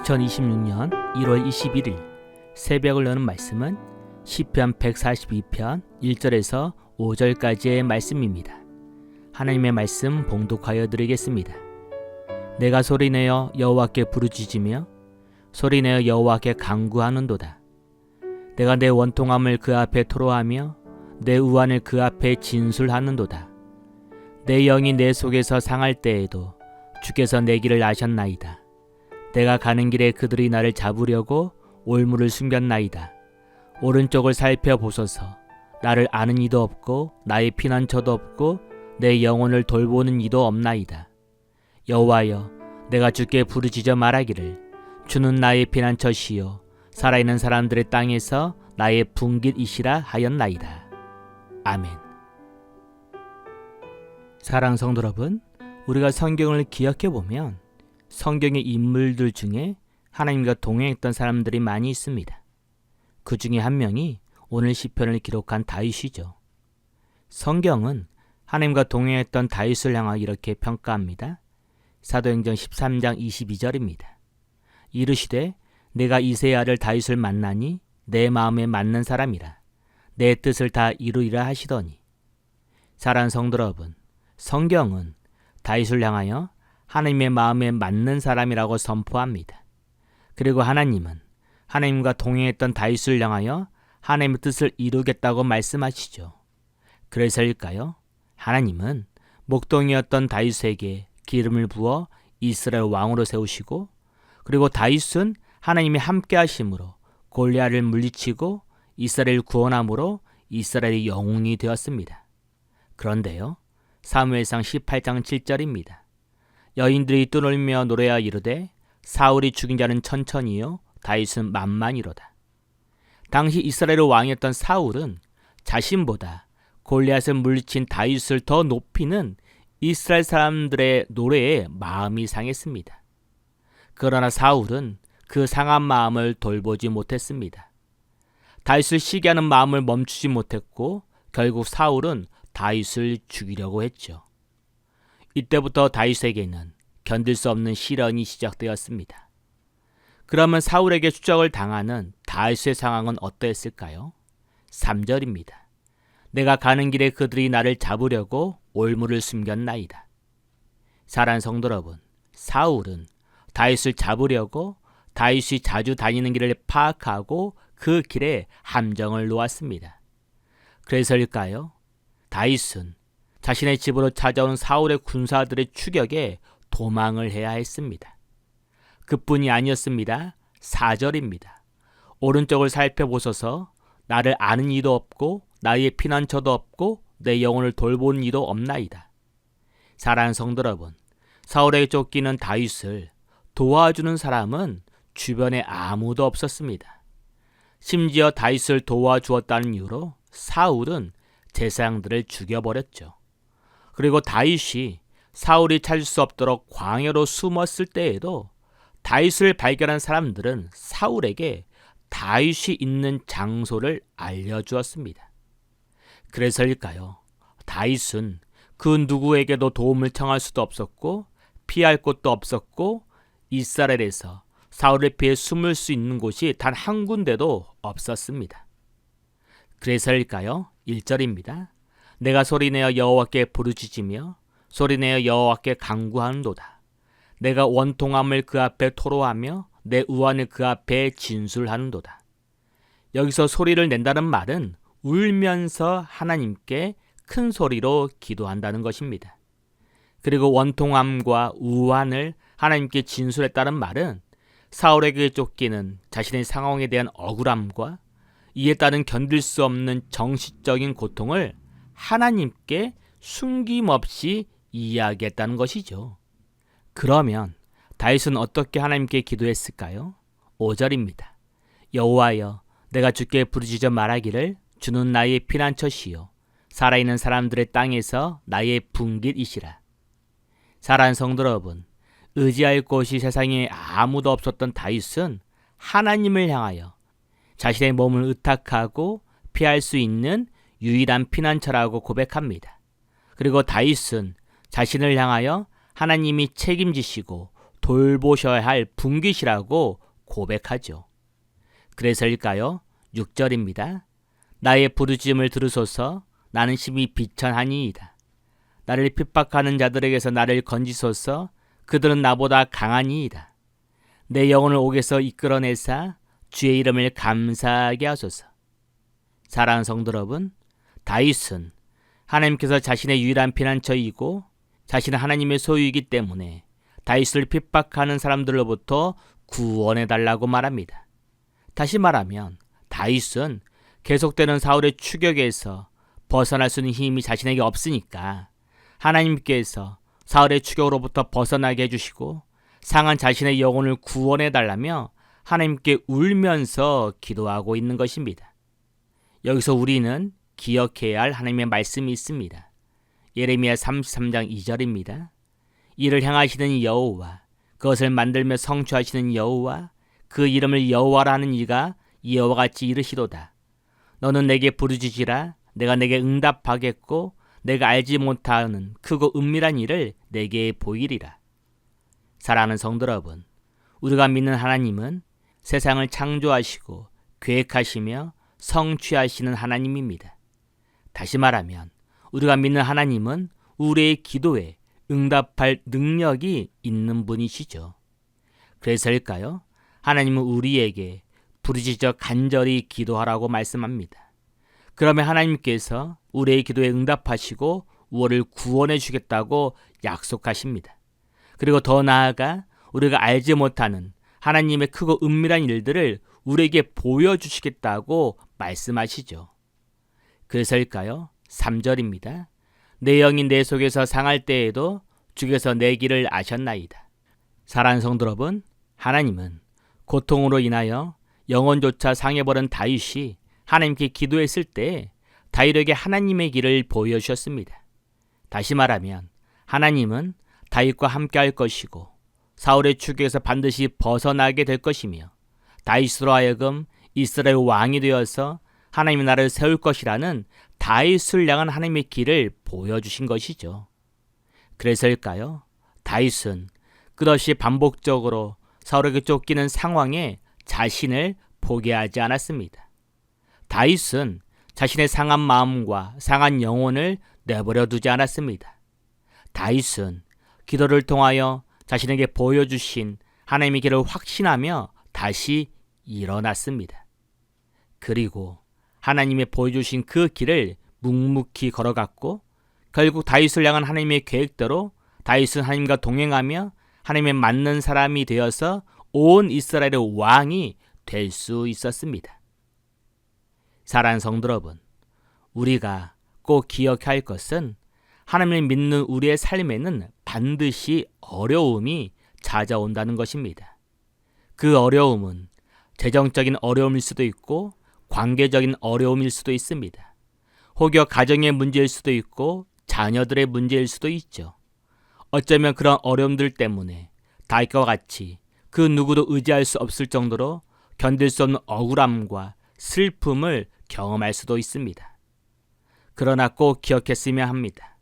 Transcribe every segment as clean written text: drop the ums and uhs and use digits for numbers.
2026년 1월 21일 새벽을 여는 말씀은 시편 142편 1절에서 5절까지의 말씀입니다. 하나님의 말씀 봉독하여 드리겠습니다. 내가 소리내어 여호와께 부르짖으며 소리내어 여호와께 간구하는도다. 내가 내 원통함을 그 앞에 토로하며 내 우환을 그 앞에 진술하는도다. 내 영이 내 속에서 상할 때에도 주께서 내 길을 아셨나이다. 내가 가는 길에 그들이 나를 잡으려고 올무를 숨겼나이다. 오른쪽을 살펴보소서. 나를 아는 이도 없고 나의 피난처도 없고 내 영혼을 돌보는 이도 없나이다. 여호와여, 내가 주께 부르짖어 말하기를 주는 나의 피난처시요 살아있는 사람들의 땅에서 나의 분깃이시라 하였나이다. 아멘. 사랑하는 성도 여러분, 우리가 성경을 기억해 보면 성경의 인물들 중에 하나님과 동행했던 사람들이 많이 있습니다. 그 중에 한 명이 오늘 시편을 기록한 다윗이죠. 성경은 하나님과 동행했던 다윗을 향하여 이렇게 평가합니다. 사도행전 13장 22절입니다. 이르시되 내가 이새의 아들 다윗을 만나니 내 마음에 맞는 사람이라. 내 뜻을 다 이루리라 하시더니. 사랑하는 성도 여러분, 성경은 다윗을 향하여 하나님의 마음에 맞는 사람이라고 선포합니다. 그리고 하나님은 하나님과 동행했던 다윗을 향하여 하나님의 뜻을 이루겠다고 말씀하시죠. 그래서일까요? 하나님은 목동이었던 다윗에게 기름을 부어 이스라엘 왕으로 세우시고, 그리고 다윗은 하나님이 함께 하심으로 골리앗을 물리치고 이스라엘을 구원함으로 이스라엘의 영웅이 되었습니다. 그런데요, 사무엘상 18장 7절입니다. 여인들이 떠놀며 노래하여 이르되 사울이 죽인 자는 천천히요 다윗은 만만이로다. 당시 이스라엘의 왕이었던 사울은 자신보다 골리앗을 물리친 다윗을 더 높이는 이스라엘 사람들의 노래에 마음이 상했습니다. 그러나 사울은 그 상한 마음을 돌보지 못했습니다. 다윗을 시기하는 마음을 멈추지 못했고 결국 사울은 다윗을 죽이려고 했죠. 이때부터 다윗에게는 견딜 수 없는 시련이 시작되었습니다. 그러면 사울에게 추적을 당하는 다윗의 상황은 어떠했을까요? 3절입니다. 내가 가는 길에 그들이 나를 잡으려고 올무를 숨겼나이다. 사랑하는 성도 여러분, 사울은 다윗을 잡으려고 다윗이 자주 다니는 길을 파악하고 그 길에 함정을 놓았습니다. 그래서일까요? 다윗은 자신의 집으로 찾아온 사울의 군사들의 추격에 도망을 해야 했습니다. 그뿐이 아니었습니다. 4절입니다. 오른쪽을 살펴보소서. 나를 아는 이도 없고 나의 피난처도 없고 내 영혼을 돌보는 이도 없나이다. 사랑하는 성도 여러분, 사울에게 쫓기는 다윗을 도와주는 사람은 주변에 아무도 없었습니다. 심지어 다윗을 도와주었다는 이유로 사울은 제사장들을 죽여버렸죠. 그리고 다윗이 사울이 찾을 수 없도록 광야로 숨었을 때에도 다윗을 발견한 사람들은 사울에게 다윗이 있는 장소를 알려주었습니다. 그래서일까요? 다윗은 그 누구에게도 도움을 청할 수도 없었고 피할 곳도 없었고 이스라엘에서 사울을 피해 숨을 수 있는 곳이 단 한 군데도 없었습니다. 그래서일까요? 1절입니다. 내가 소리내어 여호와께 부르짖으며 소리내어 여호와께 간구하는도다. 내가 원통함을 그 앞에 토로하며 내 우환을 그 앞에 진술하는도다. 여기서 소리를 낸다는 말은 울면서 하나님께 큰 소리로 기도한다는 것입니다. 그리고 원통함과 우환을 하나님께 진술했다는 말은 사울에게 쫓기는 자신의 상황에 대한 억울함과 이에 따른 견딜 수 없는 정신적인 고통을 하나님께 숨김없이 이야기했다는 것이죠. 그러면 다윗은 어떻게 하나님께 기도했을까요? 5절입니다. 여호와여, 내가 주께 부르짖어 말하기를 주는 나의 피난처시요 살아있는 사람들의 땅에서 나의 분깃이시라. 사랑하는 성도 여러분, 의지할 곳이 세상에 아무도 없었던 다윗은 하나님을 향하여 자신의 몸을 의탁하고 피할 수 있는 유일한 피난처라고 고백합니다. 그리고 다윗은 자신을 향하여 하나님이 책임지시고 돌보셔야 할 분깃이라고 고백하죠. 그래서일까요? 6절입니다. 나의 부르짖음을 들으소서. 나는 심히 비천하니이다. 나를 핍박하는 자들에게서 나를 건지소서. 그들은 나보다 강하니이다. 내 영혼을 옥에서 이끌어내사 주의 이름을 감사하게 하소서. 사랑하는 성도 여러분, 다윗은 하나님께서 자신의 유일한 피난처이고 자신은 하나님의 소유이기 때문에 다윗을 핍박하는 사람들로부터 구원해달라고 말합니다. 다시 말하면 다윗은 계속되는 사울의 추격에서 벗어날 수 있는 힘이 자신에게 없으니까 하나님께서 사울의 추격으로부터 벗어나게 해주시고 상한 자신의 영혼을 구원해달라며 하나님께 울면서 기도하고 있는 것입니다. 여기서 우리는 기억해야 할 하나님의 말씀이 있습니다. 예레미야 33장 2절입니다. 이를 향하시는 여호와, 그것을 만들며 성취하시는 여호와, 그 이름을 여호와라 하는 이가 이와 같이 이르시도다. 너는 내게 부르짖으라. 내가 내게 응답하겠고 내가 알지 못하는 크고 은밀한 일을 내게 보이리라. 사랑하는 성도 여러분, 우리가 믿는 하나님은 세상을 창조하시고 계획하시며 성취하시는 하나님입니다. 다시 말하면 우리가 믿는 하나님은 우리의 기도에 응답할 능력이 있는 분이시죠. 그래서일까요? 하나님은 우리에게 부르짖어 간절히 기도하라고 말씀합니다. 그러면 하나님께서 우리의 기도에 응답하시고 우리를 구원해 주겠다고 약속하십니다. 그리고 더 나아가 우리가 알지 못하는 하나님의 크고 은밀한 일들을 우리에게 보여주시겠다고 말씀하시죠. 그래서일까요? 3절입니다. 내 영이 내 속에서 상할 때에도 주께서 내 길을 아셨나이다. 사랑하는 성도 여러분, 하나님은 고통으로 인하여 영혼조차 상해버린 다윗이 하나님께 기도했을 때 다윗에게 하나님의 길을 보여주셨습니다. 다시 말하면 하나님은 다윗과 함께 할 것이고 사울의 추격에서 반드시 벗어나게 될 것이며 다윗으로 하여금 이스라엘 왕이 되어서 하나님의 나라를 세울 것이라는 다윗을 향한 하나님의 길을 보여주신 것이죠. 그래서일까요? 다윗은 끝없이 반복적으로 사울에게 쫓기는 상황에 자신을 포기하지 않았습니다. 다윗은 자신의 상한 마음과 상한 영혼을 내버려 두지 않았습니다. 다윗은 기도를 통하여 자신에게 보여주신 하나님의 길을 확신하며 다시 일어났습니다. 그리고 하나님의 보여주신 그 길을 묵묵히 걸어갔고 결국 다윗을 향한 하나님의 계획대로 다윗은 하나님과 동행하며 하나님의 맞는 사람이 되어서 온 이스라엘의 왕이 될 수 있었습니다. 사랑하는 성도 여러분, 우리가 꼭 기억해야 할 것은 하나님을 믿는 우리의 삶에는 반드시 어려움이 찾아온다는 것입니다. 그 어려움은 재정적인 어려움일 수도 있고 관계적인 어려움일 수도 있습니다. 혹여 가정의 문제일 수도 있고 자녀들의 문제일 수도 있죠. 어쩌면 그런 어려움들 때문에 다윗과 같이 그 누구도 의지할 수 없을 정도로 견딜 수 없는 억울함과 슬픔을 경험할 수도 있습니다. 그러나 꼭 기억했으면 합니다.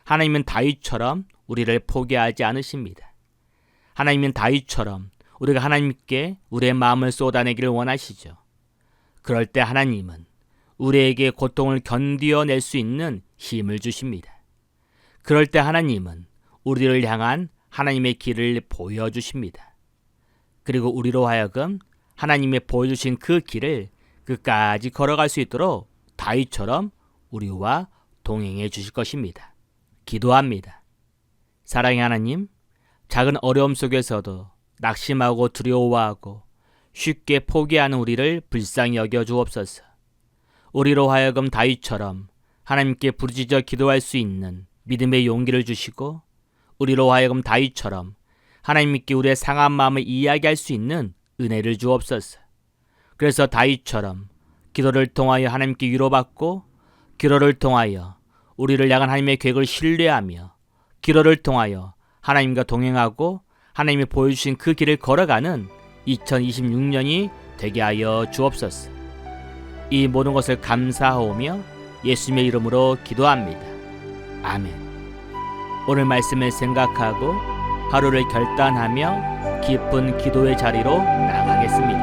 하나님은 다윗처럼 우리를 포기하지 않으십니다. 하나님은 다윗처럼 우리가 하나님께 우리의 마음을 쏟아내기를 원하시죠. 그럴 때 하나님은 우리에게 고통을 견디어낼 수 있는 힘을 주십니다. 그럴 때 하나님은 우리를 향한 하나님의 길을 보여주십니다. 그리고 우리로 하여금 하나님의 보여주신 그 길을 끝까지 걸어갈 수 있도록 다윗처럼 우리와 동행해 주실 것입니다. 기도합니다. 사랑의 하나님, 작은 어려움 속에서도 낙심하고 두려워하고 쉽게 포기하는 우리를 불쌍히 여겨 주옵소서. 우리로 하여금 다윗처럼 하나님께 부르짖어 기도할 수 있는 믿음의 용기를 주시고 우리로 하여금 다윗처럼 하나님께 우리의 상한 마음을 이야기할 수 있는 은혜를 주옵소서. 그래서 다윗처럼 기도를 통하여 하나님께 위로받고 기도를 통하여 우리를 향한 하나님의 계획을 신뢰하며 기도를 통하여 하나님과 동행하고 하나님이 보여주신 그 길을 걸어가는 2026년이 되게 하여 주옵소서. 이 모든 것을 감사하오며 예수님의 이름으로 기도합니다. 아멘. 오늘 말씀을 생각하고 하루를 결단하며 깊은 기도의 자리로 나가겠습니다.